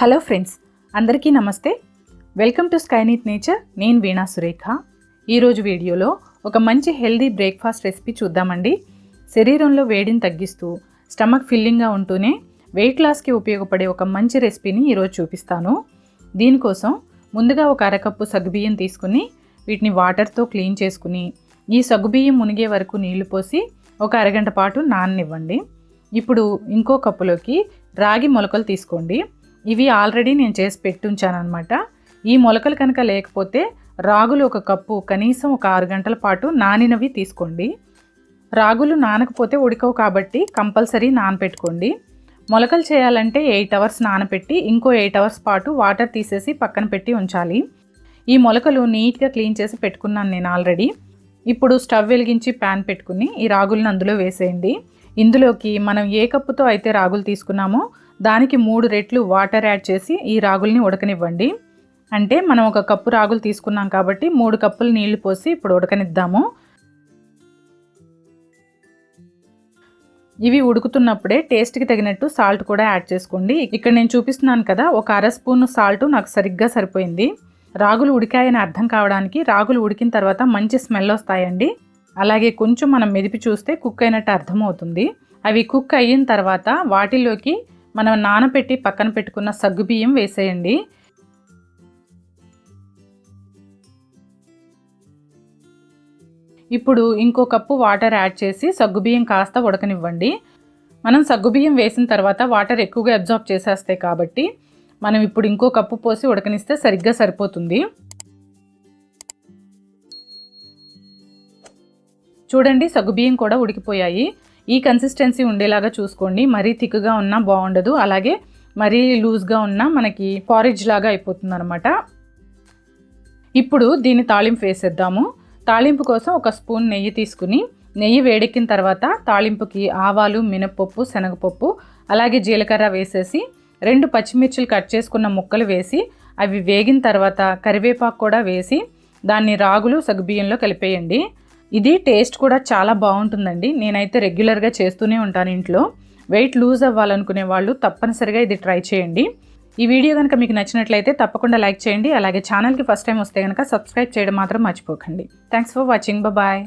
Hello friends, అందరికీ నమస్తే. Welcome to స్కైనీట్ నేచర్. నేను వీణా సురేఖ. ఈరోజు వీడియోలో ఒక మంచి హెల్దీ బ్రేక్ఫాస్ట్ రెసిపీ చూద్దామండి. శరీరంలో వేడిని తగ్గిస్తూ స్టమక్ ఫిల్లింగ్గా ఉంటూనే వెయిట్ లాస్కి ఉపయోగపడే ఒక మంచి రెసిపీని ఈరోజు చూపిస్తాను. దీనికోసం ముందుగా ఒక అరకప్పు సగ్గుబియ్యం తీసుకుని వీటిని వాటర్తో క్లీన్ చేసుకుని ఈ సగ్గుబియ్యం మునిగే వరకు నీళ్లు పోసి ఒక అరగంట పాటు నాననివ్వండి. ఇప్పుడు ఇంకో కప్పులోకి రాగి మొలకలు తీసుకోండి. ఇవి ఆల్రెడీ నేను చేసి పెట్టుంచానమాట. ఈ మొలకలు కనుక లేకపోతే రాగులు ఒక కప్పు కనీసం ఒక 6 గంటల పాటు నానినవి తీసుకోండి. రాగులు నానకపోతే ఉడకవు కాబట్టి కంపల్సరీ నానపెట్టుకోండి. మొలకలు చేయాలంటే 8 అవర్స్ నానపెట్టి ఇంకో 8 అవర్స్ పాటు వాటర్ తీసేసి పక్కన పెట్టి ఉంచాలి. ఈ మొలకలు నీట్గా క్లీన్ చేసి పెట్టుకున్నాను నేను ఆల్రెడీ. ఇప్పుడు స్టవ్ వెలిగించి ప్యాన్ పెట్టుకుని ఈ రాగులను అందులో వేసేయండి. ఇందులోకి మనం ఏ కప్పుతో అయితే రాగులు తీసుకున్నామో దానికి 3 రెట్లు వాటర్ యాడ్ చేసి ఈ రాగుల్ని ఉడకనివ్వండి. అంటే మనం ఒక కప్పు రాగులు తీసుకున్నాం కాబట్టి 3 కప్పులు నీళ్లు పోసి ఇప్పుడు ఉడకనిద్దాము. ఇవి ఉడుకుతున్నప్పుడే టేస్ట్కి తగినట్టు సాల్ట్ కూడా యాడ్ చేసుకోండి. ఇక్కడ నేను చూపిస్తున్నాను కదా, ఒక అర స్పూన్ సాల్ట్ నాకు సరిగ్గా సరిపోయింది. రాగులు ఉడికాయని అర్థం కావడానికి రాగులు ఉడికిన తర్వాత మంచి స్మెల్ వస్తాయండి. అలాగే కొంచెం మనం మెదిపి చూస్తే కుక్ అయినట్టు అర్థమవుతుంది. అవి కుక్ అయిన తర్వాత వాటిలోకి మనం నానబెట్టి పక్కన పెట్టుకున్న సగ్గుబియ్యం వేసేయండి. ఇప్పుడు ఇంకో కప్పు వాటర్ యాడ్ చేసి సగ్గుబియ్యం కాస్త ఉడకనివ్వండి. మనం సగ్గుబియ్యం వేసిన తర్వాత వాటర్ ఎక్కువగా అబ్జార్బ్ చేసేస్తాయి కాబట్టి మనం ఇప్పుడు ఇంకో కప్పు పోసి ఉడకనిస్తే సరిగ్గా సరిపోతుంది. చూడండి, సగ్గుబియ్యం కూడా ఉడికిపోయాయి. ఈ కన్సిస్టెన్సీ ఉండేలాగా చూసుకోండి. మరీ థిక్గా ఉన్నా బాగుండదు, అలాగే మరీ లూజ్గా ఉన్నా మనకి పారిజ్ లాగా అయిపోతుంది అనమాట. ఇప్పుడు దీన్ని తాళింపు వేసేద్దాము. తాళింపు కోసం ఒక స్పూన్ నెయ్యి తీసుకుని నెయ్యి వేడెక్కిన తర్వాత తాళింపుకి ఆవాలు, మినప్పప్పు, శనగపప్పు అలాగే జీలకర్ర వేసేసి 2 పచ్చిమిర్చిలు కట్ చేసుకున్న ముక్కలు వేసి అవి వేగిన తర్వాత కరివేపాకు కూడా వేసి దాన్ని రాగులు సగ్గుబియ్యంలో కలిపేయండి. ఇది టేస్ట్ కూడా చాలా బాగుంటుందండి. నేనైతే రెగ్యులర్గా చేస్తూనే ఉంటాను ఇంట్లో. వెయిట్ లూజ్ అవ్వాలనుకునే వాళ్ళు తప్పనిసరిగా ఇది ట్రై చేయండి. ఈ వీడియో కనుక మీకు నచ్చినట్లయితే తప్పకుండా లైక్ చేయండి. అలాగే ఛానల్కి ఫస్ట్ టైం వస్తే కనుక సబ్స్క్రైబ్ చేయడం మాత్రం మర్చిపోకండి. Thanks for watching. బాయ్.